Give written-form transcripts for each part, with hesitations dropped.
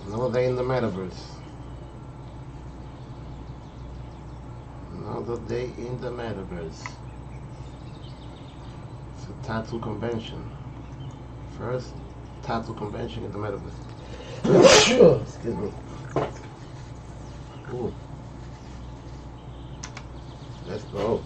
Another day in the Metaverse. Another day in the Metaverse. It's a tattoo convention. First tattoo convention in the Metaverse. Excuse me. Ooh. Let's go.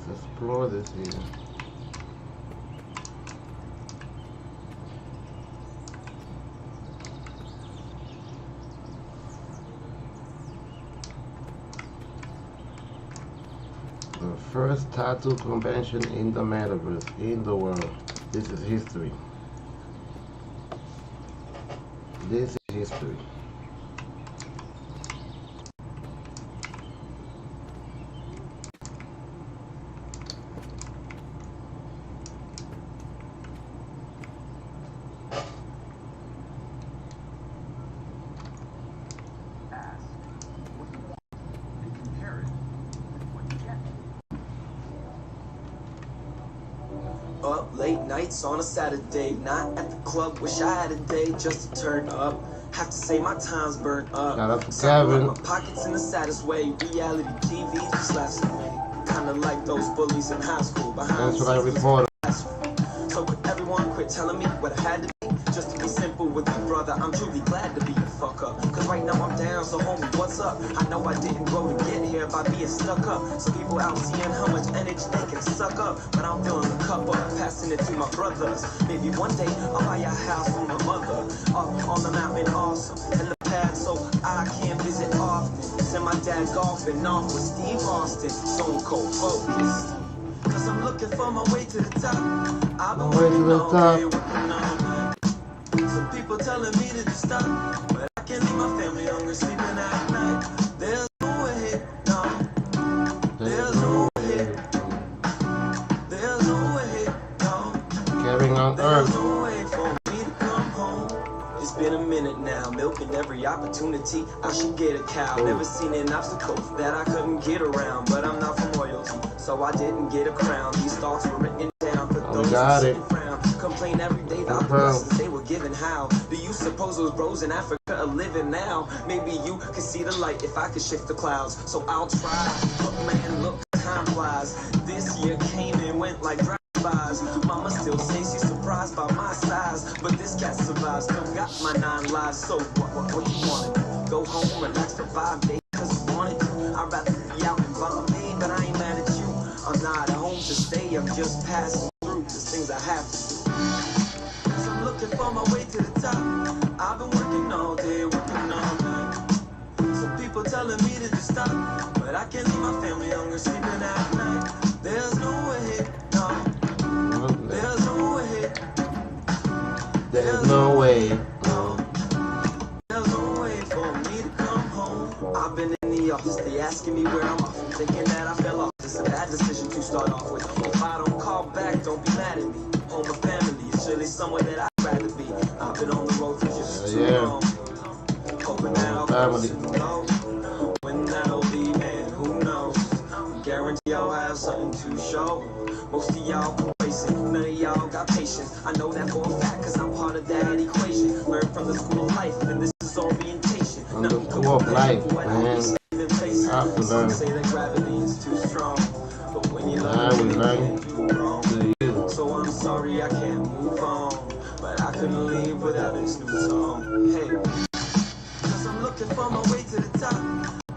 Explore this here. The first tattoo convention in the Metaverse in the world. This is history. This is history. Up late nights on a Saturday, not at the club, wish I had a day just to turn up. Have to say my time's burnt up. Shout out to Kevin. My pockets in the saddest way. Reality TV just laughs at me. Kinda like those bullies in high school behind. That's what I reported. So could everyone quit telling me what I had to be? Just to be simple with you, brother, I'm truly glad to be a fuck up. Cause right now I'm down, so homie, what's up? I know I didn't grow to get here by being stuck up. So people out seeing how much energy they can suck up. But I'm filling the cup up, passing it to my brothers. Maybe one day I'll buy a house for my mother. Up on the mountain, awesome. And the pad so I can visit often. Send my dad golfing off with Steve Austin. Stone cold focused. Cause I'm looking for my way to the top. I've been working all day, working all night. Some people telling me to just stop, but I can't leave my family hungry, sleeping at night. There's no way, no. There's no way. There's no way, no. Carrying on There's Earth. no way for me to come home. It's been a minute now, milking every opportunity. I should get a cow. Never seen an obstacle that I couldn't get around, but I'm not from royalty, so I didn't get a crown. These thoughts were written down for those who sit around. Complain every day about the blessings they were given. How do you suppose those bros in Africa are living now? Maybe you could see the light if I could shift the clouds. So I'll try. Look, man, look, time flies. This year came and went like drive-bys. Mama still says she's surprised by my size, but this cat survives. Still got my 9 lives. So what you wanna do? Go home, relax for 5 days cause you want it. I'd rather be out in Bombay, but I ain't mad at you. I'm not at home to stay, I'm just passing through. There's things I have to do. So I'm looking for my way to the top. I've been working all day, working all night. Some people telling me to just stop, but I can't leave my family hungry, sleeping at night. There's no way, no. There's no way. There's no way. No. There's no way for me to come home. I've been in the office, they asking me where I'm off. I'm thinking that I fell off. It's a bad decision to start off with. If I don't call back, don't be mad at me. Home or family is surely somewhere that I'd rather be. I've been on the road for just too long. Hoping that I'll know when that'll be, man, who knows? Guarantee I'll have something to show. Most of y'all complacent, none of situations. I know that for a fact, cause I'm part of that equation. Learn from the school of life, and this is orientation. On the school of life, man. I have to learn. Say that gravity is too strong, but when you learn, we learn. So I'm sorry I can't move on, but I couldn't leave without this new song. Hey, cause I'm looking for my way to the top.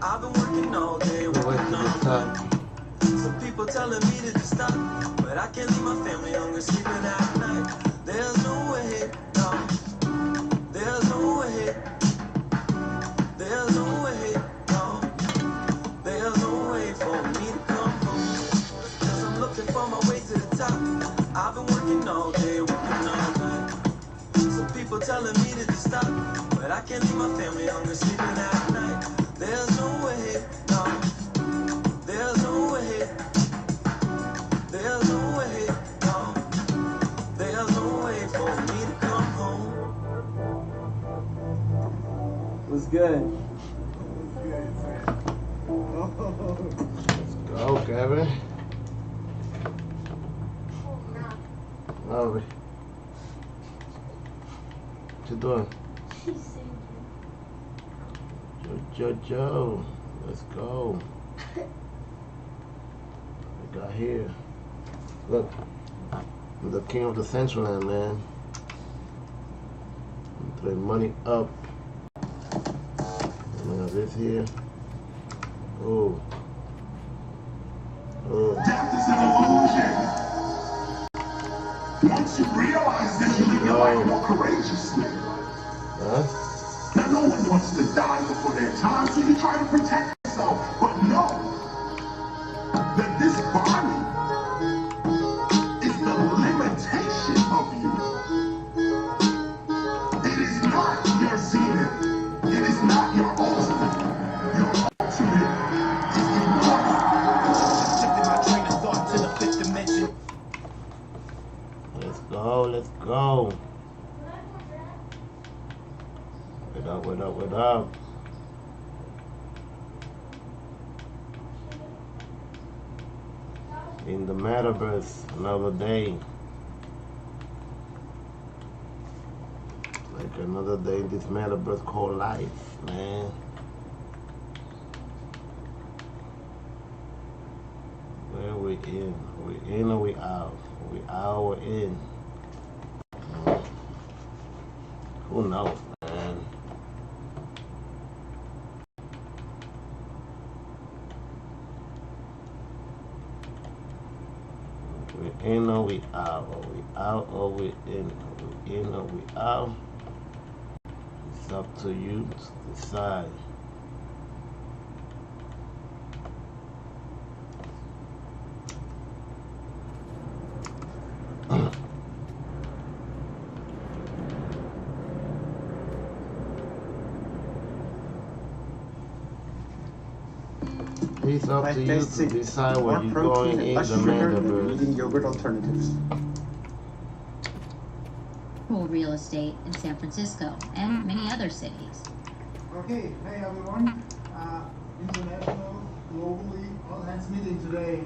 I've been working all day, working on the top. Some people telling me to just stop, but I can't leave my family hungry, sleeping at night. There's no way, no. There's no way. There's no way, no. There's no way for me to come home. Cause I'm looking for my way to the top. I've been working all day, working all night. Some people telling me to just stop, but I can't leave my family hungry, sleeping at night. There's no way, no. There's no way. There's no way, no. There's no way for me to come home. What's good? Let's go, Kevin. Love it. What you doing? Joe. Let's go. We got here. Look. I'm the king of the Central Land, man. I'm throwing money up. We have this here. Oh. Oh. Death is an illusion. Once you realize this, you live your life more courageously. Huh? Now, no one wants to die before their time, so you try to protect yourself. But know that this body is the limitation of you. It is not your zenith. It is not your ultimate. Your ultimate is immortal. Shifting my train of thought to the fifth dimension. Let's go, let's go. What up? In the Metaverse, another day. Like another day in this Metaverse called life, man. Where we in? We in or we out? We out or in? Who knows, man? We in or we out? Are we out or we in? Are we in or we out? It's up to you to decide. It's up to you to decide where you're going in the Metaverse. Eating yogurt alternatives. Real estate in San Francisco and many other cities. Okay, hey everyone. International, globally, all hands meeting today.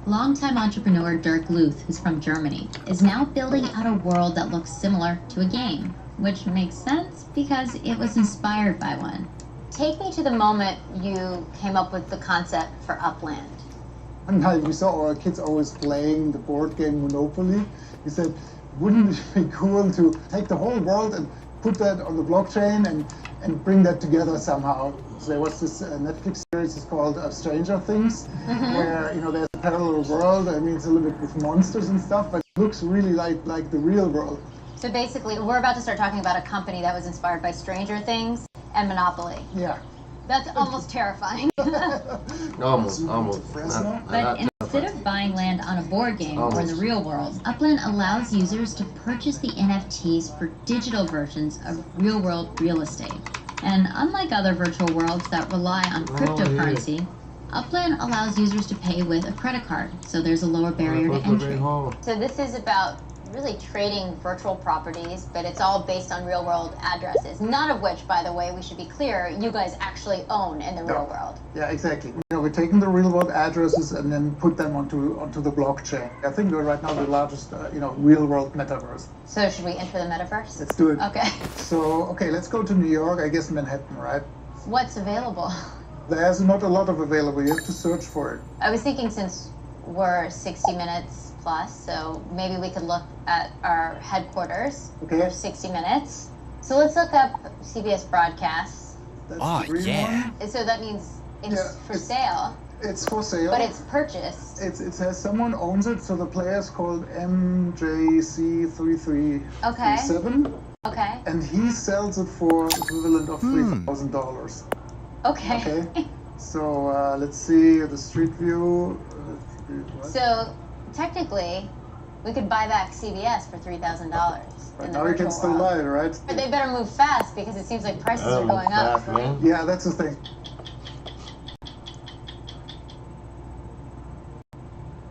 Longtime entrepreneur Dirk Luth, who's from Germany, is now building out a world that looks similar to a game, which makes sense because it was inspired by one. Take me to the moment you came up with the concept for Upland. One night we saw our kids always playing the board game Monopoly. We said, wouldn't it be cool to take the whole world and put that on the blockchain and bring that together somehow? So there was this Netflix series, it's called Stranger Things, where there's a parallel world. I mean, it's a little bit with monsters and stuff, but it looks really like the real world. So basically, we're about to start talking about a company that was inspired by Stranger Things and Monopoly. Yeah. That's almost terrifying. Almost. But instead of buying land on a board game or in the real world, Upland allows users to purchase the NFTs for digital versions of real-world real estate. And unlike other virtual worlds that rely on cryptocurrency, Upland allows users to pay with a credit card, so there's a lower barrier to entry. So this is about really trading virtual properties, but it's all based on real world addresses. None of which, by the way, we should be clear, you guys actually own in the real world. Yeah, exactly. We're taking the real world addresses and then put them onto the blockchain. I think we're right now the largest, real world metaverse. So should we enter the metaverse? Let's do it. Okay. So, okay, let's go to New York, I guess Manhattan, right? What's available? There's not a lot of available. You have to search for it. I was thinking since we're 60 minutes plus, so maybe we could look at our headquarters for 60 minutes. So let's look up CBS Broadcasts. That's the green one. So that means it's for sale. It's for sale. But it's purchased. It says someone owns it, so the player is called MJC3337. Okay. And he sells it for equivalent of $3,000. Okay. So let's see the street view. So technically, we could buy back CBS for $3,000. But now you can still buy it, right? But they better move fast because it seems like prices are going up. Yeah, that's the thing.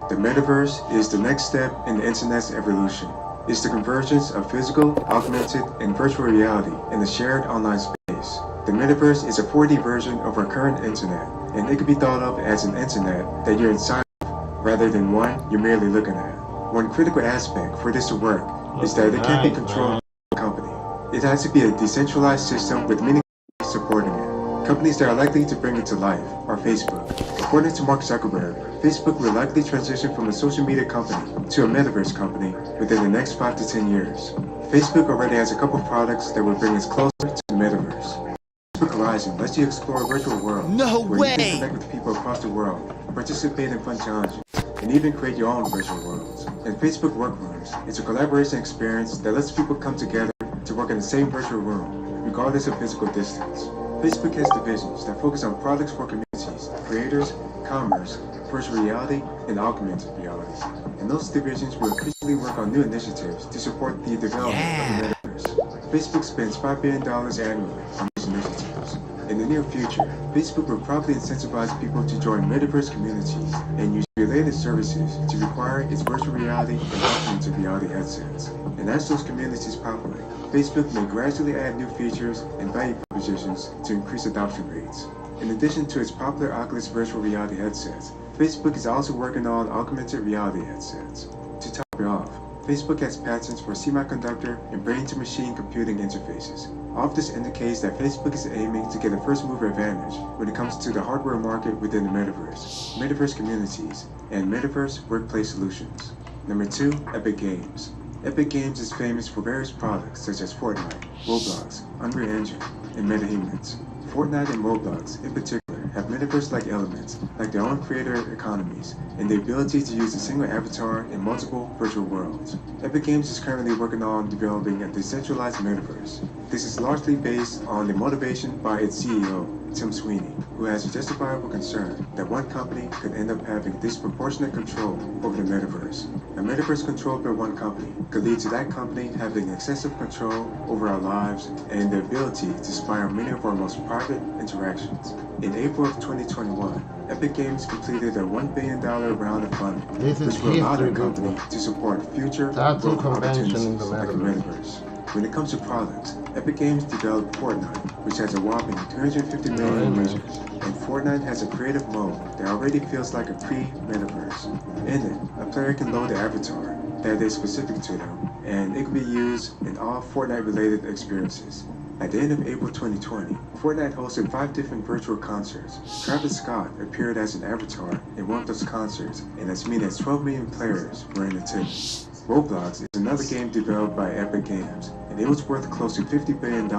The metaverse is the next step in the internet's evolution. It's the convergence of physical, augmented, and virtual reality in a shared online space. The metaverse is a 4D version of our current internet, and it can be thought of as an internet that you're inside of, rather than one you're merely looking at. One critical aspect for this to work is that it can't be controlled by a company. It has to be a decentralized system with many companies supporting it. Companies that are likely to bring it to life are Facebook. According to Mark Zuckerberg, Facebook will likely transition from a social media company to a metaverse company within the next 5 to 10 years. Facebook already has a couple products that will bring us closer to the metaverse. Facebook Horizon lets you explore virtual worlds where you can connect with people across the world, participate in fun challenges, and even create your own virtual worlds. And Facebook Workrooms is a collaboration experience that lets people come together to work in the same virtual room, regardless of physical distance. Facebook has divisions that focus on products for communities, creators, commerce, virtual reality, and augmented reality. And those divisions will increasingly work on new initiatives to support the development of the metaverse. Facebook spends $5 billion annually on these initiatives. In the near future, Facebook will probably incentivize people to join metaverse communities and use related services to require its virtual reality and augmented reality headsets. And as those communities populate, Facebook may gradually add new features and value propositions to increase adoption rates. In addition to its popular Oculus virtual reality headsets, Facebook is also working on augmented reality headsets. To top it off, Facebook has patents for semiconductor and brain-to-machine computing interfaces. All of this indicates that Facebook is aiming to get a first-mover advantage when it comes to the hardware market within the metaverse, metaverse communities, and metaverse workplace solutions. Number 2, Epic Games. Epic Games is famous for various products such as Fortnite, Roblox, Unreal Engine, and MetaHumans. Fortnite and Roblox, in particular, have metaverse-like elements, like their own creator economies, and the ability to use a single avatar in multiple virtual worlds. Epic Games is currently working on developing a decentralized metaverse. This is largely based on the motivation by its CEO, Tim Sweeney, who has a justifiable concern that one company could end up having disproportionate control over the metaverse. A metaverse controlled by one company could lead to that company having excessive control over our lives and the ability to spy on many of our most private interactions. In April of 2021, Epic Games completed a $1 billion round of funding, which will allow the company to support future growth opportunities like the metaverse. When it comes to products, Epic Games developed Fortnite, which has a whopping 350 million users, and Fortnite has a creative mode that already feels like a pre-metaverse. In it, a player can load the avatar that is specific to them, and it can be used in all Fortnite-related experiences. At the end of April 2020, Fortnite hosted 5 different virtual concerts. Travis Scott appeared as an avatar in one of those concerts, and as many as 12 million players were in attendance. Roblox is another game developed by Epic Games, and it was worth close to $50 billion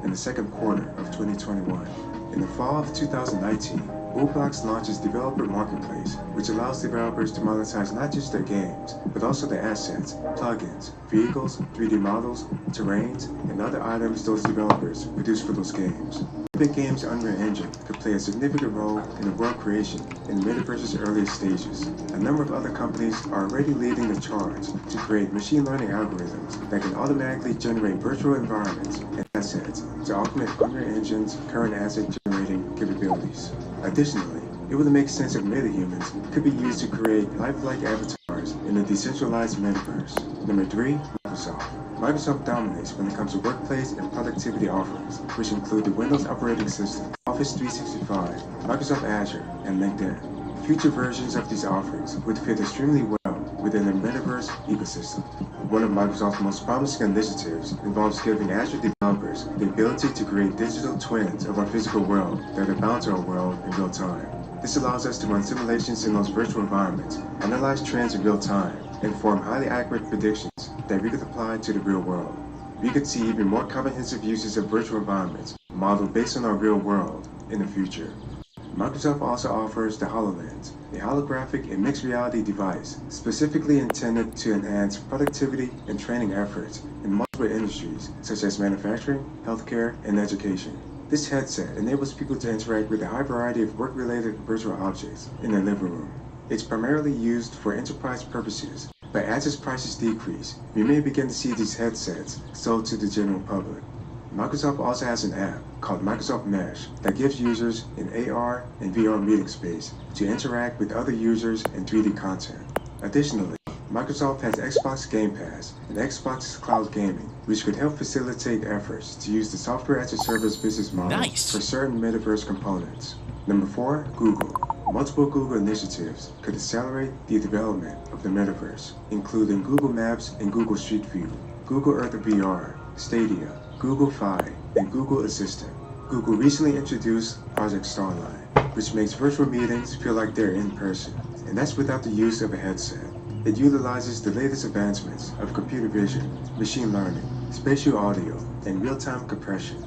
in the second quarter of 2021. In the fall of 2019, Roblox launched its developer marketplace, which allows developers to monetize not just their games, but also their assets, plugins, vehicles, 3D models, terrains, and other items those developers produce for those games. Epic Games' Unreal Engine could play a significant role in the world creation in the metaverse's earliest stages. A number of other companies are already leading the charge to create machine learning algorithms that can automatically generate virtual environments and assets to augment Unreal Engine's current asset generating capabilities. Additionally, it would make sense if metahumans could be used to create lifelike avatars avatars in a decentralized metaverse. Number 3, Microsoft. Microsoft dominates when it comes to workplace and productivity offerings, which include the Windows operating system, Office 365, Microsoft Azure, and LinkedIn. Future versions of these offerings would fit extremely well within the Metaverse ecosystem. One of Microsoft's most promising initiatives involves giving Azure developers the ability to create digital twins of our physical world that are bound to our world in real time. This allows us to run simulations in those virtual environments, analyze trends in real time, and form highly accurate predictions that we could apply to the real world. We could see even more comprehensive uses of virtual environments modeled based on our real world in the future. Microsoft also offers the HoloLens, a holographic and mixed reality device specifically intended to enhance productivity and training efforts in multiple industries such as manufacturing, healthcare, and education. This headset enables people to interact with a high variety of work-related virtual objects in their living room. It's primarily used for enterprise purposes, but as its prices decrease, we may begin to see these headsets sold to the general public. Microsoft also has an app called Microsoft Mesh that gives users an AR and VR meeting space to interact with other users and 3D content. Additionally, Microsoft has Xbox Game Pass and Xbox Cloud Gaming, which could help facilitate efforts to use the software as a service business model for certain metaverse components. Number 4, Google. Multiple Google initiatives could accelerate the development of the metaverse, including Google Maps and Google Street View, Google Earth VR, Stadia, Google Fi, and Google Assistant. Google recently introduced Project Starline, which makes virtual meetings feel like they're in person, and that's without the use of a headset. It utilizes the latest advancements of computer vision, machine learning, spatial audio, and real-time compression.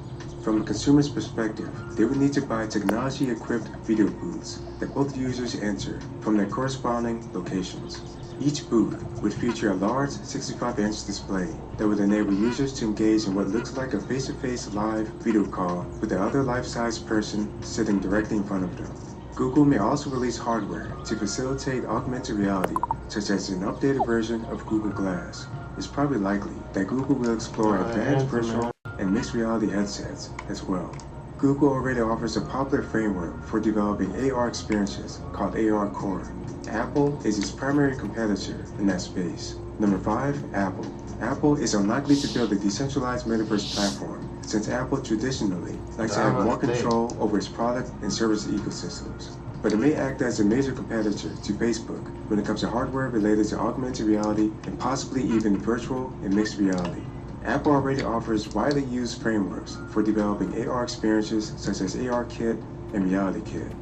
From a consumer's perspective, they would need to buy technology-equipped video booths that both users enter from their corresponding locations. Each booth would feature a large 65-inch display that would enable users to engage in what looks like a face-to-face live video call with the other life-size person sitting directly in front of them. Google may also release hardware to facilitate augmented reality, such as an updated version of Google Glass. It's probably likely that Google will explore advanced virtual and mixed reality headsets as well. Google already offers a popular framework for developing AR experiences called AR Core. Apple is its primary competitor in that space. Number 5, Apple. Apple is unlikely to build a decentralized metaverse platform since Apple traditionally likes to have more control over its product and service ecosystems. But it may act as a major competitor to Facebook when it comes to hardware related to augmented reality and possibly even virtual and mixed reality. Apple already offers widely used frameworks for developing AR experiences such as ARKit and RealityKit.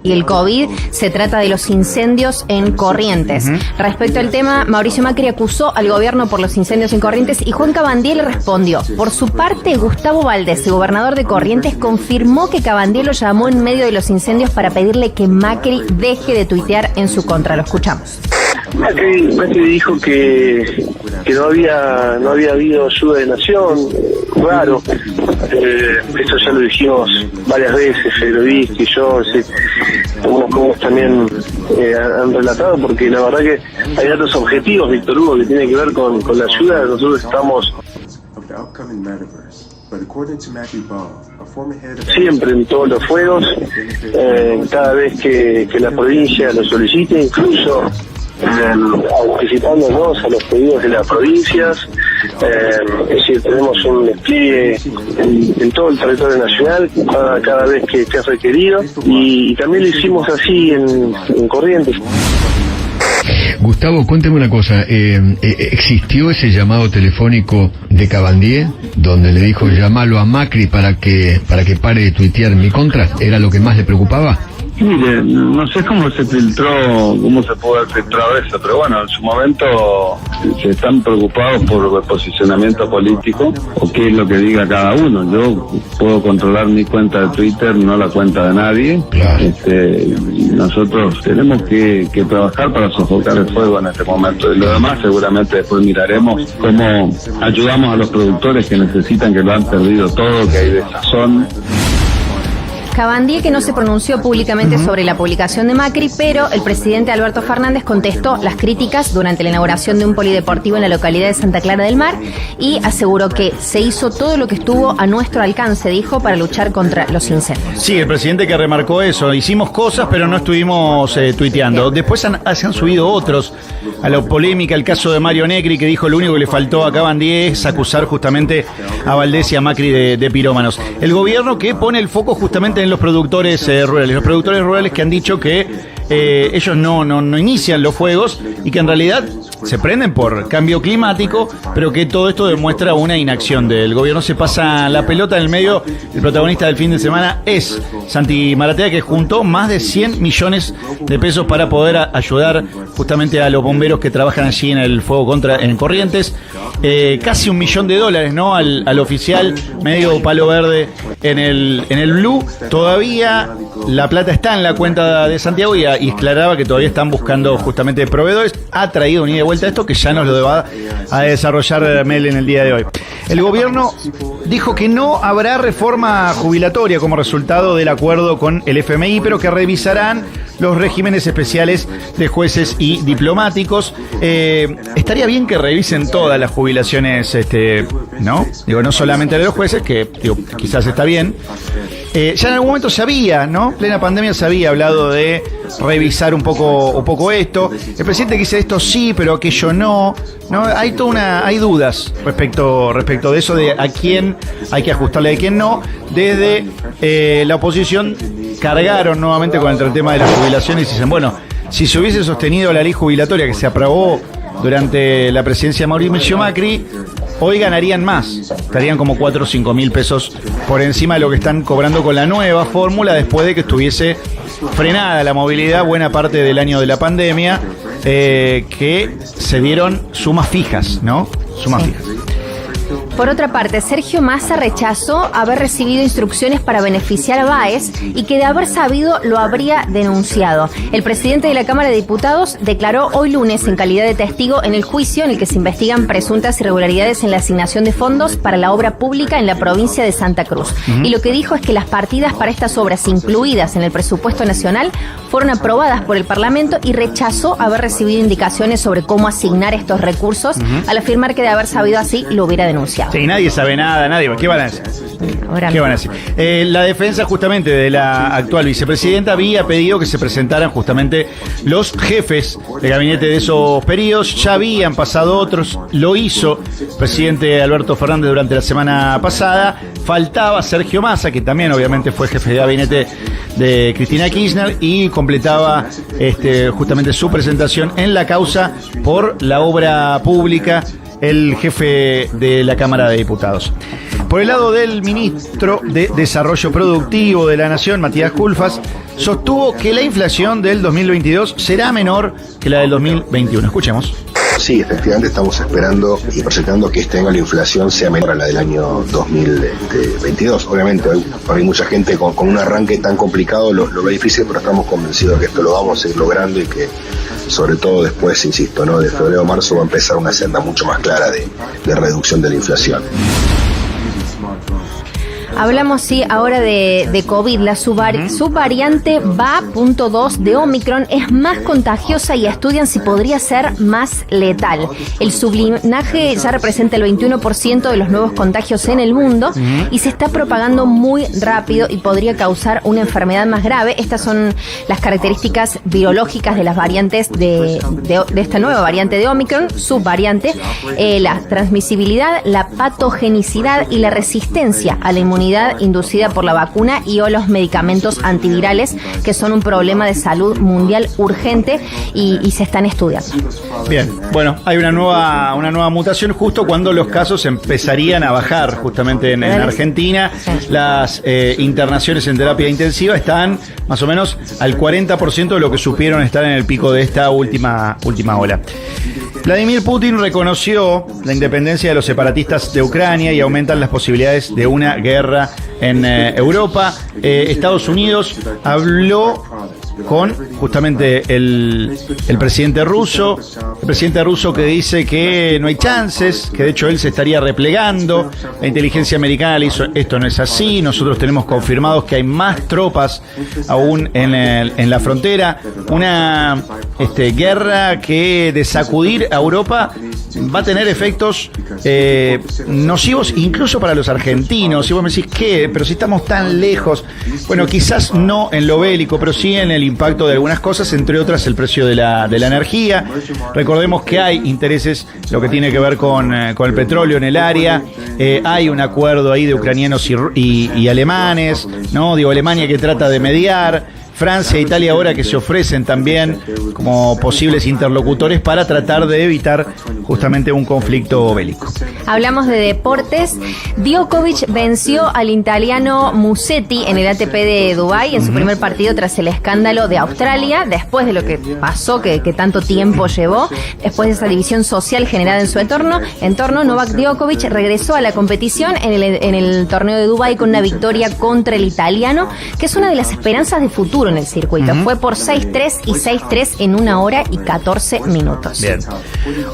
Y el COVID se trata de los incendios en Corrientes. Respecto al tema, Mauricio Macri acusó al gobierno por los incendios en Corrientes y Juan Cabandier le respondió. Por su parte, Gustavo Valdés, el gobernador de Corrientes, confirmó que Cabandier lo llamó en medio de los incendios para pedirle que Macri deje de tuitear en su contra. Lo escuchamos. Macri dijo que no había habido ayuda de nación, raro. Esto ya lo dijimos varias veces, Federico y yo, algunos colegas también han relatado, porque la verdad que hay datos objetivos, Víctor Hugo, que tiene que ver con la ayuda. Nosotros estamos siempre en todos los fuegos, cada vez que la provincia lo solicite, incluso anticipándonos a los pedidos de las provincias. Es decir, tenemos un despliegue en todo el territorio nacional cada vez que esté requerido, y también lo hicimos así en Corrientes. Gustavo, cuénteme una cosa, ¿existió ese llamado telefónico de Cabandier donde le dijo llamalo a Macri para que pare de tuitear en mi contra? ¿Era lo que más le preocupaba? Mire, no sé cómo se pudo haber filtrado eso, pero bueno, en su momento se están preocupados por el posicionamiento político o qué es lo que diga cada uno. Yo puedo controlar mi cuenta de Twitter, no la cuenta de nadie. Claro. Nosotros tenemos que trabajar para sofocar el fuego en este momento, y lo demás seguramente después miraremos cómo ayudamos a los productores que necesitan, que lo han perdido todo, que hay desazón. Cabandier, que no se pronunció públicamente sobre la publicación de Macri, pero el presidente Alberto Fernández contestó las críticas durante la inauguración de un polideportivo en la localidad de Santa Clara del Mar y aseguró que se hizo todo lo que estuvo a nuestro alcance, dijo, para luchar contra los incendios. Sí, el presidente que remarcó eso, hicimos cosas pero no estuvimos tuiteando. Después se han subido otros a la polémica, el caso de Mario Negri, que dijo lo único que le faltó a Cabandier es acusar justamente a Valdés y a Macri de pirómanos. El gobierno que pone el foco justamente en los productores rurales que han dicho que ellos no inician los fuegos y que en realidad se prenden por cambio climático, pero que todo esto demuestra una inacción del gobierno. Se pasa la pelota en el medio. El protagonista del fin de semana es Santi Maratea, que juntó más de 100 millones de pesos para poder ayudar justamente a los bomberos que trabajan allí en el fuego en Corrientes. Casi $1 millón, ¿no? Al oficial, medio palo verde en el Blue. Todavía la plata está en la cuenta de Santiago y aclaraba que todavía están buscando justamente proveedores. Ha traído un ida y vuelta a esto que ya nos lo va a desarrollar Mel en el día de hoy. El gobierno dijo que no habrá reforma jubilatoria como resultado del acuerdo con el FMI, pero que revisarán los regímenes especiales de jueces y diplomáticos. Estaría bien que revisen todas las jubilaciones, ¿no? Digo, no solamente de los jueces, que quizás está bien. Ya en algún momento se había, ¿no? Plena pandemia se había hablado de revisar un poco esto. El presidente dice esto sí, pero aquello no. Hay hay dudas respecto de eso, de a quién hay que ajustarle y a quién no. Desde la oposición cargaron nuevamente con el tema de las jubilaciones y dicen, bueno, si se hubiese sostenido la ley jubilatoria que se aprobó durante la presidencia de Mauricio Macri, hoy ganarían más, estarían como 4 o 5 mil pesos por encima de lo que están cobrando con la nueva fórmula después de que estuviese frenada la movilidad buena parte del año de la pandemia, que se dieron sumas fijas, ¿no? Sumas fijas. Por otra parte, Sergio Massa rechazó haber recibido instrucciones para beneficiar a Báez y que de haber sabido lo habría denunciado. El presidente de la Cámara de Diputados declaró hoy lunes en calidad de testigo en el juicio en el que se investigan presuntas irregularidades en la asignación de fondos para la obra pública en la provincia de Santa Cruz. Y lo que dijo es que las partidas para estas obras incluidas en el presupuesto nacional fueron aprobadas por el Parlamento y rechazó haber recibido indicaciones sobre cómo asignar estos recursos al afirmar que de haber sabido así lo hubiera denunciado. Sí, nadie sabe nada, ¿Qué van a decir? ¿Qué van a decir? La defensa justamente de la actual vicepresidenta había pedido que se presentaran justamente los jefes de gabinete de esos periodos. Ya habían pasado otros, lo hizo el presidente Alberto Fernández durante la semana pasada. Faltaba Sergio Massa, que también obviamente fue jefe de gabinete de Cristina Kirchner, y completaba justamente su presentación en la causa por la obra pública, el jefe de la Cámara de Diputados. Por el lado del ministro de Desarrollo Productivo de la Nación, Matías Culfas, sostuvo que la inflación del 2022 será menor que la del 2021. Escuchemos. Sí, efectivamente estamos esperando y proyectando que este año la inflación sea menor a la del año 2022. Obviamente hay mucha gente con un arranque tan complicado lo ve difícil, pero estamos convencidos de que esto lo vamos a ir logrando y que sobre todo después, insisto, ¿no? De febrero a marzo va a empezar una senda mucho más clara de reducción de la inflación. Hablamos, sí, ahora de COVID. La subvariante BA.2 de Omicron es más contagiosa y estudian si podría ser más letal. El sublinaje ya representa el 21% de los nuevos contagios en el mundo y se está propagando muy rápido y podría causar una enfermedad más grave. Estas son las características biológicas de las variantes de esta nueva variante de Omicron, subvariante, la transmisibilidad, la patogenicidad y la resistencia a la inmunidad inducida por la vacuna y o los medicamentos antivirales, que son un problema de salud mundial urgente y se están estudiando. Bien, bueno, hay una nueva mutación justo cuando los casos empezarían a bajar justamente en Argentina. Las internaciones en terapia intensiva están más o menos al 40% de lo que supieron estar en el pico de esta última ola. Vladimir Putin reconoció la independencia de los separatistas de Ucrania y aumentan las posibilidades de una guerra en Europa. Estados Unidos habló con justamente el presidente ruso. El presidente ruso que dice que no hay chances, que de hecho él se estaría replegando. La inteligencia americana le hizo, esto no es así, nosotros tenemos confirmados que hay más tropas aún en la frontera. Una guerra que de sacudir a Europa va a tener efectos nocivos incluso para los argentinos. Y vos me decís, ¿qué? Pero si estamos tan lejos. Bueno, quizás no en lo bélico, pero sí en el impacto de algunas cosas, entre otras el precio de la energía. Recordemos que hay intereses, lo que tiene que ver con el petróleo en el área. Hay un acuerdo ahí de ucranianos y alemanes, ¿no? Digo, Alemania que trata de mediar. Francia e Italia ahora que se ofrecen también como posibles interlocutores para tratar de evitar justamente un conflicto bélico. Hablamos de deportes. Djokovic venció al italiano Musetti en el ATP de Dubái en su primer partido tras el escándalo de Australia, después de lo que pasó, que tanto tiempo llevó, después de esa división social generada en su entorno, Novak Djokovic regresó a la competición en el torneo de Dubái con una victoria contra el italiano, que es una de las esperanzas de futuro en el circuito. Fue por 6-3 y 6-3 en 1 hora y 14 minutos. Bien.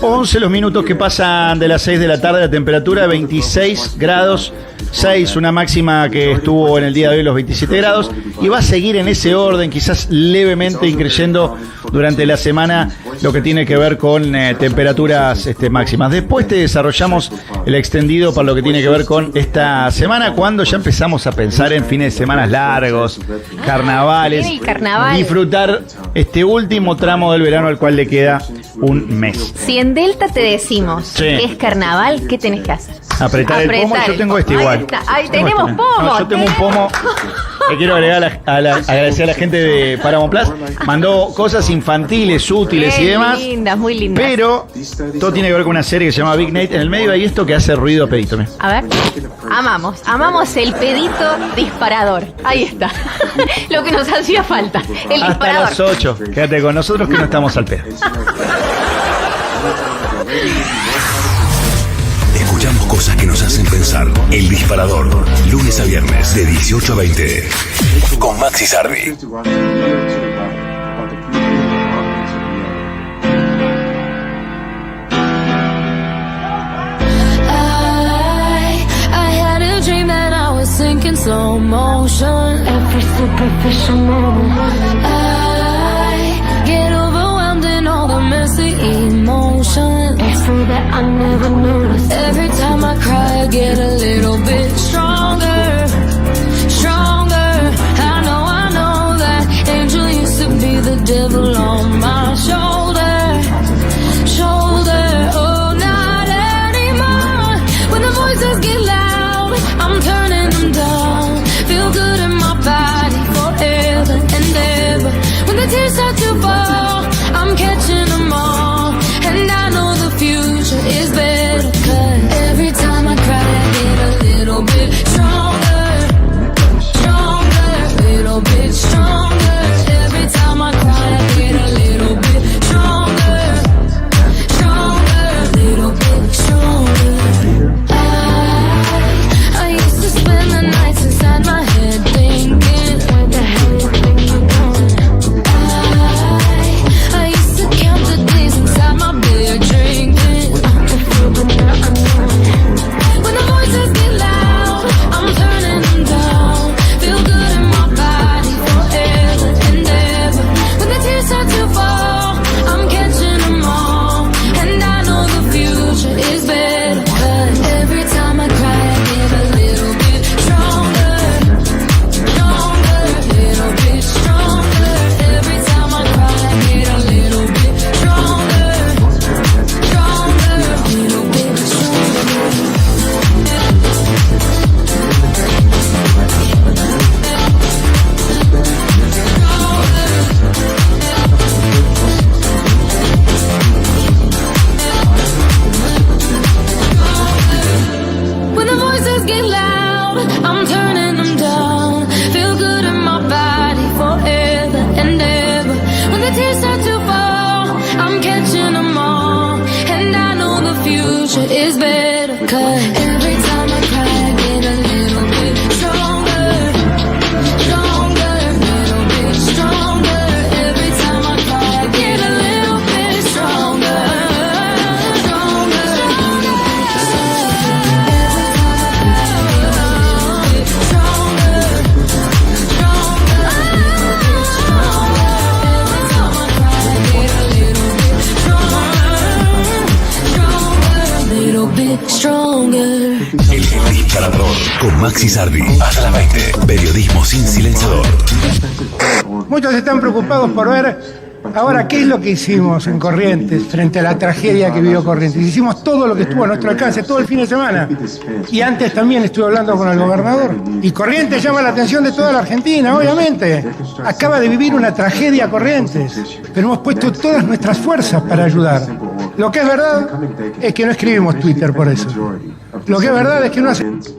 11 los minutos que pasan de las 6 de la tarde, la temperatura 26 grados 6, una máxima que estuvo en el día de hoy los 27 grados y va a seguir en ese orden, quizás levemente increyendo durante la semana lo que tiene que ver con temperaturas máximas. Después te desarrollamos el extendido para lo que tiene que ver con esta semana, cuando ya empezamos a pensar en fines de semana largos, carnavales, disfrutar este último tramo del verano al cual le queda un mes. Si en Delta te decimos que es carnaval, ¿qué tenés que hacer? Apretar el pomo. Yo tengo igual. Ahí tenemos pomo. No, yo tengo un pomo. Le quiero agregar agradecer a la gente de Paramount Plus. Mandó cosas infantiles, útiles y demás. Muy lindas. Pero todo tiene que ver con una serie que se llama Big Nate. En el medio hay esto que hace ruido a pedito. A ver. Amamos el pedito disparador. Ahí está. Lo que nos hacía falta. El disparador. Hasta las 8. Quédate con nosotros que no estamos al pedo. Escuchamos cosas que nos hacen pensar. El Disparador, lunes a viernes de 18 a 20. Con Maxi Sardi. In slow motion, every superficial moment. I get overwhelmed in all the messy emotions. It's so that I never notice. Every time I cry, I get a little bit stronger, stronger. I know that angel used to be the devil on my shoulder, shoulder. Oh, not anymore. When the voices get loud, I'm turning them down. Feel good in my body forever and ever. When the tears start to fall, I'm catching them all. And I know the future is better, 'cause every time I cry, I get a little bit stronger, stronger, little bit stronger. Every time I cry, I get a little bit stronger, stronger, little bit stronger. I used to spend the nights inside my head thinking, where the hell you think you're going? disparador con Maxi Sardi. Hasta las 20. Periodismo sin silenciador. Muchos están preocupados por ver ahora qué es lo que hicimos en Corrientes frente a la tragedia que vivió Corrientes. Hicimos todo lo que estuvo a nuestro alcance todo el fin de semana. Y antes también estuve hablando con el gobernador. Y Corrientes llama la atención de toda la Argentina, obviamente. Acaba de vivir una tragedia Corrientes. Pero hemos puesto todas nuestras fuerzas para ayudar. Lo que es verdad es que no escribimos Twitter por eso. Lo que es verdad es que no hacemos...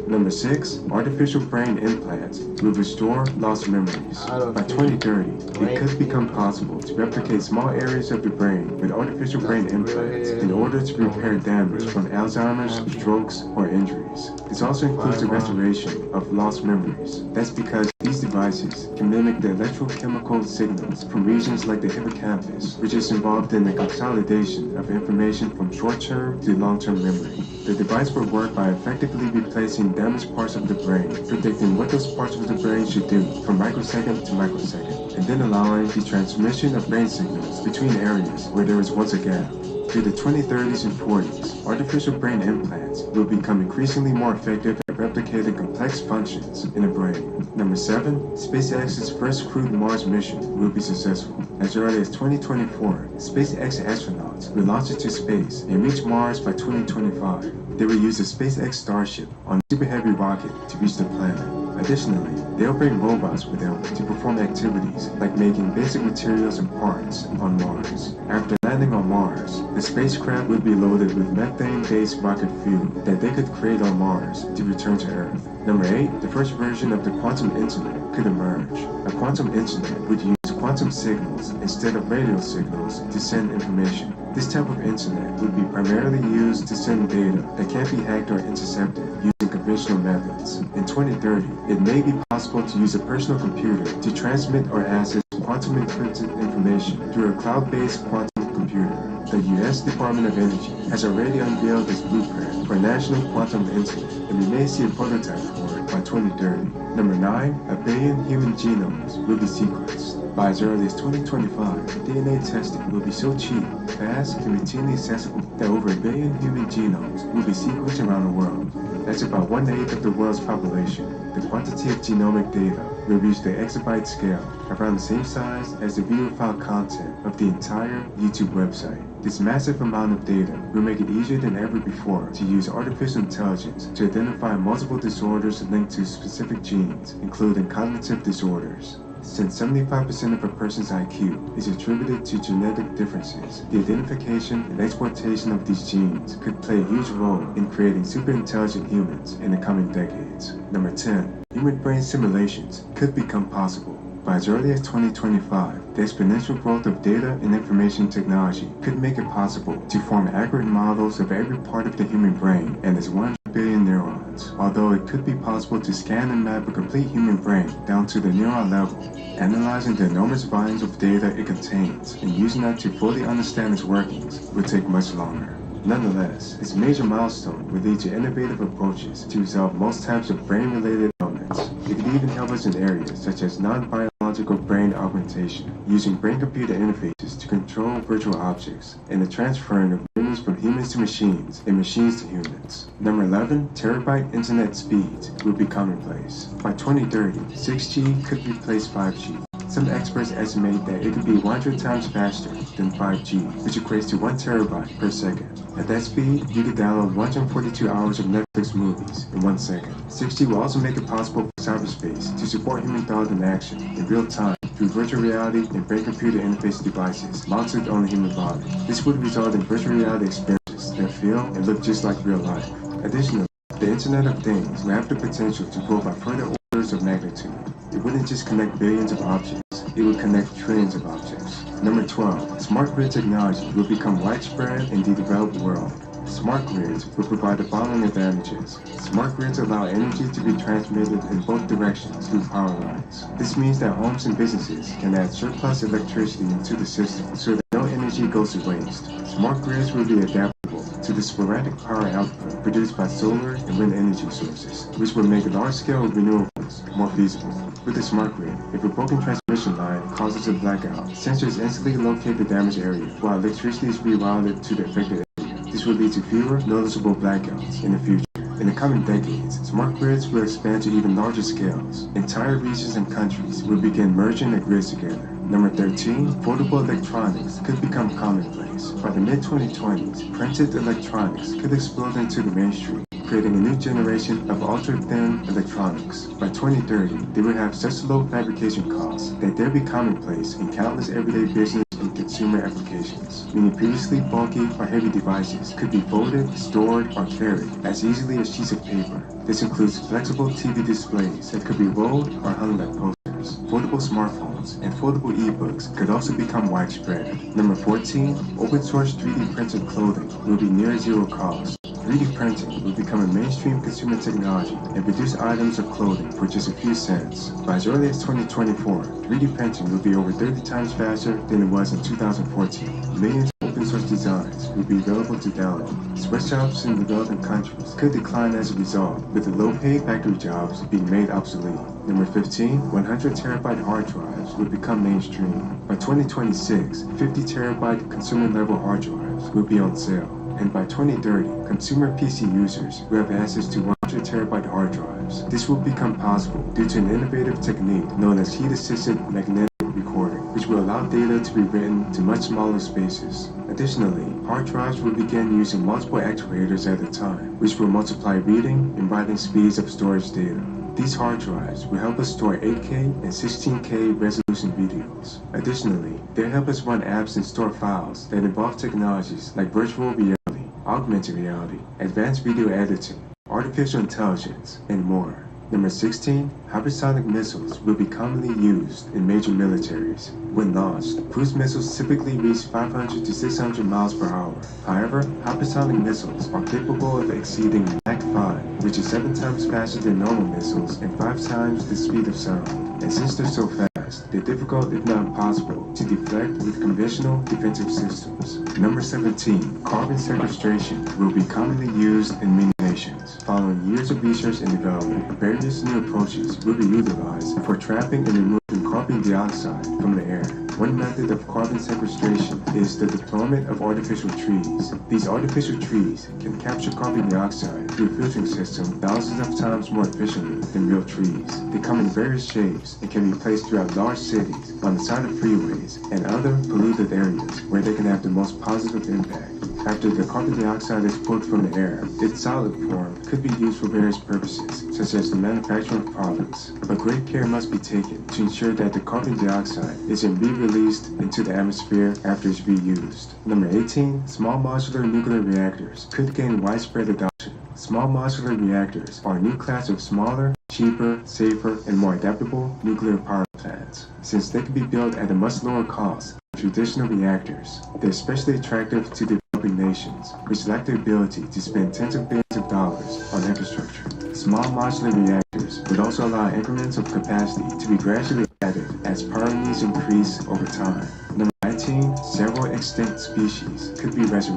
Number 6, artificial brain implants will restore lost memories. By 2030, it could become possible to replicate small areas of the brain with artificial brain implants in order to repair damage from Alzheimer's, strokes, or injuries. This also includes the restoration of lost memories. That's because these devices can mimic the electrochemical signals from regions like the hippocampus, which is involved in the consolidation of information from short-term to long-term memory. The device will work by effectively replacing damaged parts of the brain, predicting what those parts of the brain should do from microsecond to microsecond, and then allowing the transmission of brain signals between areas where there was once a gap. Through the 2030s and 40s, artificial brain implants will become increasingly more effective at replicating complex functions in the brain. Number 7, SpaceX's first crewed Mars mission will be successful. As early as 2024, SpaceX astronauts will launch into space and reach Mars by 2025. They will use the SpaceX Starship on a Super Heavy rocket to reach the planet. Additionally, they'll bring robots with them to perform activities like making basic materials and parts on Mars. After landing on Mars, the spacecraft will be loaded with methane-based rocket fuel that they could create on Mars to return to Earth. Number 8, the first version of the quantum internet could emerge. A quantum internet would use quantum signals instead of radio signals to send information. This type of internet would be primarily used to send data that can't be hacked or intercepted using conventional methods. In 2030, it may be possible to use a personal computer to transmit or access quantum encrypted information through a cloud-based quantum computer. The U.S. Department of Energy has already unveiled its blueprint for a national quantum internet, and we may see a prototype for it by 2030. Number 9, 1 billion human genomes will be sequenced. By as early as 2025, DNA testing will be so cheap, fast, and routinely accessible that over 1 billion human genomes will be sequenced around the world. That's about 1/8 of the world's population. The quantity of genomic data will reach the exabyte scale, around the same size as the video file content of the entire YouTube website. This massive amount of data will make it easier than ever before to use artificial intelligence to identify multiple disorders linked to specific genes, including cognitive disorders. Since 75% of a person's IQ is attributed to genetic differences, the identification and exploitation of these genes could play a huge role in creating super intelligent humans in the coming decades. Number 10, human brain simulations could become possible. By as early as 2025, the exponential growth of data and information technology could make it possible to form accurate models of every part of the human brain and its 1 billion neurons. Although it could be possible to scan and map a complete human brain down to the neuron level, analyzing the enormous volumes of data it contains and using that to fully understand its workings will take much longer. Nonetheless, this major milestone will lead to innovative approaches to resolve most types of brain-related ailments. It could even help us in areas such as non-biological brain augmentation, using brain-computer interfaces to control virtual objects, and the transferring of memories from humans to machines and machines to humans. Number 11, terabyte internet speeds will be commonplace. By 2030, 6G could replace 5G. Some experts estimate that it could be 100 times faster than 5G, which equates to 1 terabyte per second. At that speed, you could download 142 hours of Netflix movies in 1 second. 6G will also make it possible for cyberspace to support human thought and action in real time through virtual reality and brain-computer interface devices mounted on the human body. This would result in virtual reality experiences that feel and look just like real life. Additionally, the Internet of Things will have the potential to grow by further orders of magnitude. It wouldn't just connect billions of objects, it would connect trillions of objects. Number 12, smart grid technology will become widespread in the developed world. Smart grids will provide the following advantages. Smart grids allow energy to be transmitted in both directions through power lines. This means that homes and businesses can add surplus electricity into the system so that no energy goes to waste. Smart grids will be adaptable to the sporadic power output produced by solar and wind energy sources, which will make large-scale renewables more feasible. With a smart grid, if a broken transmission line causes a blackout, sensors instantly locate the damaged area while electricity is rerouted to the affected area. This will lead to fewer noticeable blackouts in the future. In the coming decades, smart grids will expand to even larger scales. Entire regions and countries will begin merging the grids together. Number 13, foldable electronics could become commonplace. By the mid-2020s, printed electronics could explode into the mainstream, creating a new generation of ultra-thin electronics. By 2030, they would have such low fabrication costs that they'll be commonplace in countless everyday business and consumer applications, meaning previously bulky or heavy devices could be folded, stored, or carried as easily as sheets of paper. This includes flexible TV displays that could be rolled or hung like posters. Foldable smartphones and foldable e-books could also become widespread. Number 14, open source 3D printed clothing will be near zero cost. 3D printing will become a mainstream consumer technology and produce items of clothing for just a few cents. By as early as 2024, 3D printing will be over 30 times faster than it was in 2014. Millions of open source designs will be available to download. Sweatshops in developing countries could decline as a result, with the low-paid factory jobs being made obsolete. Number 15, 100 terabyte hard drives will become mainstream. By 2026, 50 terabyte consumer-level hard drives will be on sale. And by 2030, consumer PC users will have access to 100 terabyte hard drives. This will become possible due to an innovative technique known as heat-assisted magnetic recording, which will allow data to be written to much smaller spaces. Additionally, hard drives will begin using multiple actuators at a time, which will multiply reading and writing speeds of storage data. These hard drives will help us store 8K and 16K resolution videos. Additionally, they'll help us run apps and store files that involve technologies like virtual reality, augmented reality, advanced video editing, artificial intelligence, and more. Number 16, hypersonic missiles will be commonly used in major militaries. When launched, cruise missiles typically reach 500 to 600 miles per hour. However, hypersonic missiles are capable of exceeding Mach 5, which is 7 times faster than normal missiles and 5 times the speed of sound. And since they're so fast, they're difficult if not impossible to deflect with conventional defensive systems. Number 17, carbon sequestration will be commonly used in many nations. Following years of research and development, various new approaches will be utilized for trapping and removing carbon dioxide from the air. One method of carbon sequestration is the deployment of artificial trees. These artificial trees can capture carbon dioxide through a filtering system thousands of times more efficiently than real trees. They come in various shapes and can be placed throughout large cities, on the side of freeways, and other polluted areas where they can have the most positive impact. After the carbon dioxide is pulled from the air, its solid form could be used for various purposes, such as the manufacture of products. But great care must be taken to ensure that the carbon dioxide isn't re-released into the atmosphere after it's reused. Number 18, small modular nuclear reactors could gain widespread adoption. Small modular reactors are a new class of smaller, cheaper, safer, and more adaptable nuclear power plants. Since they can be built at a much lower cost than traditional reactors, they're especially attractive to developing nations, which lack the ability to spend tens of billions of dollars on infrastructure. Small modular reactors would also allow increments of capacity to be gradually added as power needs increase over time. Number 19, several extinct species could be resurrected.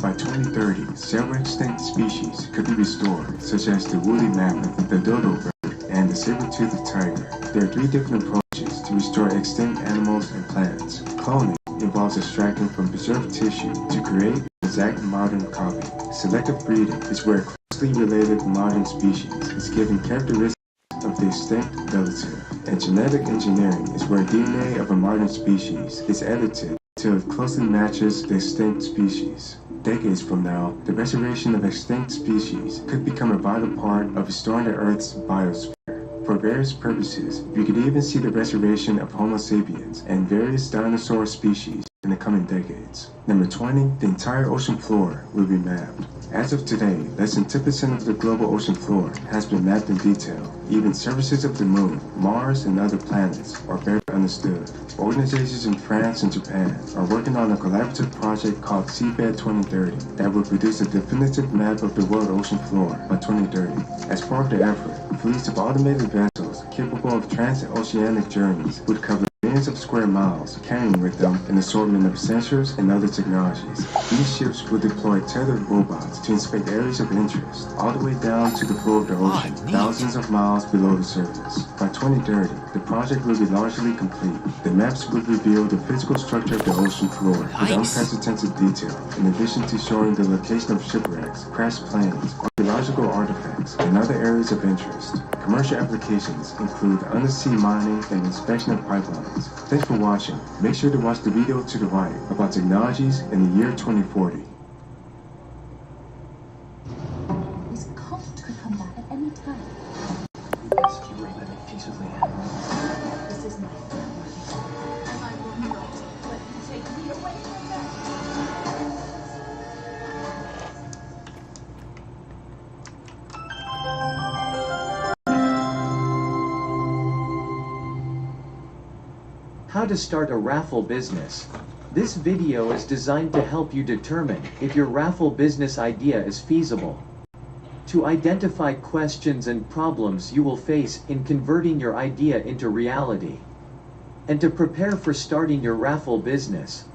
By 2030, several extinct species could be restored, such as the woolly mammoth, the dodo bird, and the saber-toothed tiger. There are 3 different approaches to restore extinct animals and plants. Cloning involves extracting from preserved tissue to create an exact modern copy. Selective breeding is where a closely related modern species is given characteristics of the extinct relative. And genetic engineering is where DNA of a modern species is edited until it closely matches the extinct species. Decades from now, the restoration of extinct species could become a vital part of restoring the Earth's biosphere. For various purposes, we could even see the restoration of Homo sapiens and various dinosaur species in the coming decades. Number 20, the entire ocean floor will be mapped. As of today, less than 10% of the global ocean floor has been mapped in detail. Even surfaces of the moon, Mars, and other planets are barely understood. Organizations in France and Japan are working on a collaborative project called Seabed 2030 that will produce a definitive map of the world ocean floor by 2030. As part of the effort, fleets of automated vessels capable of transoceanic journeys would cover millions of square miles, carrying with them an assortment of sensors and other technologies. These ships will deploy tethered robots to inspect areas of interest, all the way down to the floor of the ocean, thousands of miles below the surface. By 2030, the project will be largely complete. The maps will reveal the physical structure of the ocean floor with unprecedented detail, in addition to showing the location of shipwrecks, crashed planes, or the archaeological artifacts, and other areas of interest. Commercial applications include undersea mining and inspection of pipelines. Thanks for watching. Make sure to watch the video to the right about technologies in the year 2040. This cult could come back at any time. This is my family. I will not let you take me away from them. How to start a raffle business. This video is designed to help you determine if your raffle business idea is feasible. To identify questions and problems you will face in converting your idea into reality. And to prepare for starting your raffle business.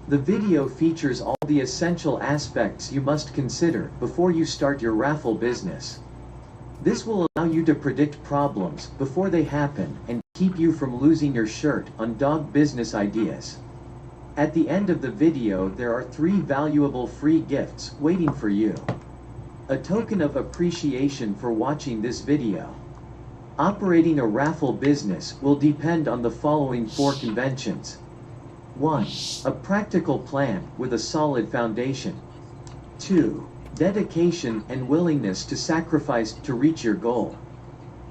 The video features all the essential aspects you must consider before you start your raffle business. This will allow you to predict problems before they happen and keep you from losing your shirt on dog business ideas. At the end of the video there are 3 valuable free gifts waiting for you. A token of appreciation for watching this video. Operating a raffle business will depend on the following 4 conventions. 1. A practical plan with a solid foundation. 2. Dedication and willingness to sacrifice to reach your goal.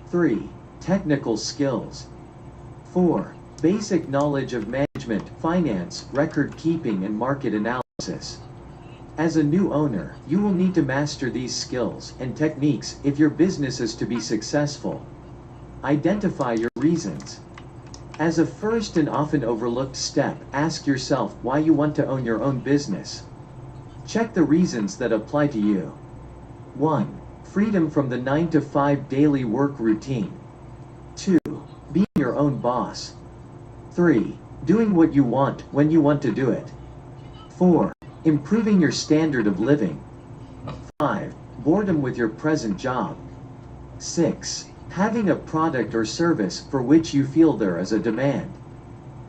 3. Technical skills. 4. Basic knowledge of management, finance, record keeping and market analysis. As a new owner, you will need to master these skills and techniques if your business is to be successful. Identify your reasons. As a first and often overlooked step, ask yourself why you want to own your own business. Check the reasons that apply to you. 1. Freedom from the 9-to-5 daily work routine. 2. Being your own boss. 3. Doing what you want when you want to do it. 4. Improving your standard of living. 5. Boredom with your present job. 6. Having a product or service for which you feel there is a demand.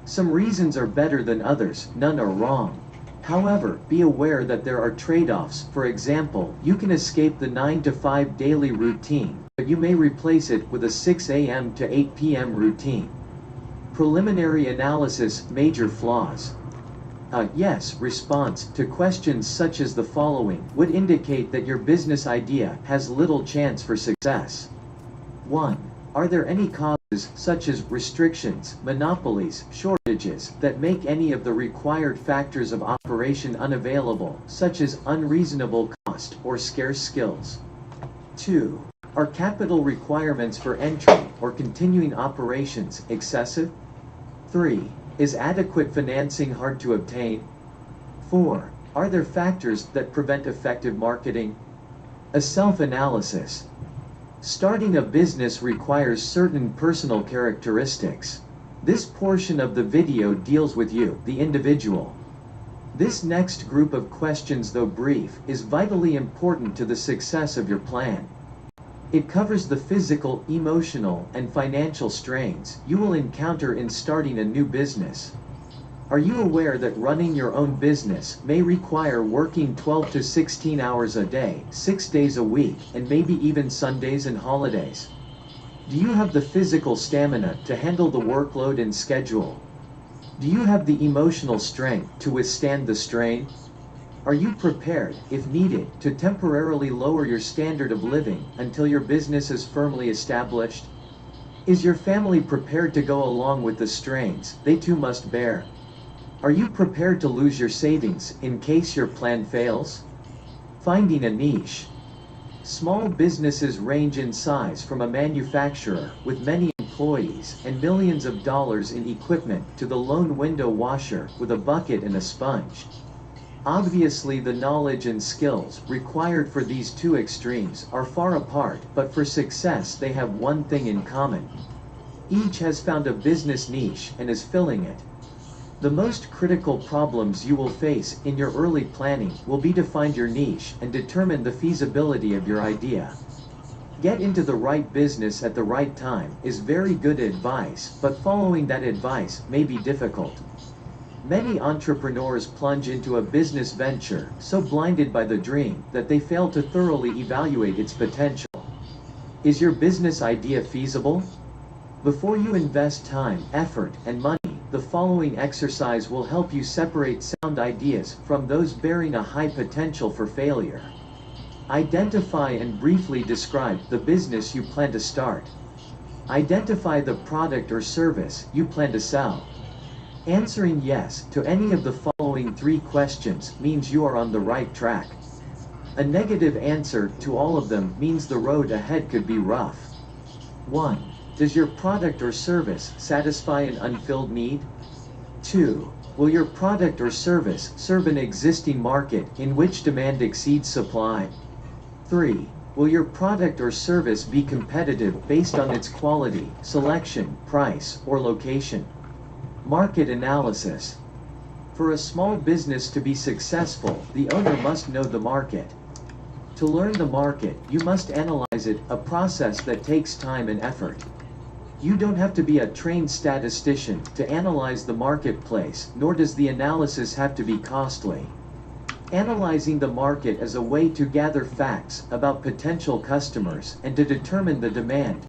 Some reasons are better than others, none are wrong. However, be aware that there are trade-offs. For example, you can escape the 9-to-5 daily routine, but you may replace it with a 6 a.m. to 8 p.m. routine. Preliminary analysis, major flaws. A yes response to questions such as the following would indicate that your business idea has little chance for success. 1. Are there any causes, such as restrictions, monopolies, shortages, that make any of the required factors of operation unavailable, such as unreasonable cost or scarce skills? 2. Are capital requirements for entry or continuing operations excessive? 3. Is adequate financing hard to obtain? 4. Are there factors that prevent effective marketing? A self-analysis. Starting a business requires certain personal characteristics. This portion of the video deals with you, the individual. This next group of questions, though brief, is vitally important to the success of your plan. It covers the physical, emotional, and financial strains you will encounter in starting a new business. Are you aware that running your own business may require working 12 to 16 hours a day, 6 days a week, and maybe even Sundays and holidays? Do you have the physical stamina to handle the workload and schedule? Do you have the emotional strength to withstand the strain? Are you prepared, if needed, to temporarily lower your standard of living until your business is firmly established? Is your family prepared to go along with the strains they too must bear? Are you prepared to lose your savings in case your plan fails? Finding a niche. Small businesses range in size from a manufacturer with many employees and millions of dollars in equipment to the lone window washer with a bucket and a sponge. Obviously, the knowledge and skills required for these two extremes are far apart, but for success they have one thing in common. Each has found a business niche and is filling it. The most critical problems you will face in your early planning will be to find your niche and determine the feasibility of your idea. Get into the right business at the right time is very good advice, but following that advice may be difficult. Many entrepreneurs plunge into a business venture so blinded by the dream that they fail to thoroughly evaluate its potential. Is your business idea feasible? Before you invest time, effort, and money, the following exercise will help you separate sound ideas from those bearing a high potential for failure. Identify and briefly describe the business you plan to start. Identify the product or service you plan to sell. Answering yes to any of the following 3 questions means you are on the right track. A negative answer to all of them means the road ahead could be rough. 1. Does your product or service satisfy an unfilled need? 2. Will your product or service serve an existing market in which demand exceeds supply? 3. Will your product or service be competitive based on its quality, selection, price, or location? Market analysis. For a small business to be successful, the owner must know the market. To learn the market, you must analyze it, a process that takes time and effort. You don't have to be a trained statistician to analyze the marketplace, nor does the analysis have to be costly. Analyzing the market as a way to gather facts about potential customers and to determine the demand,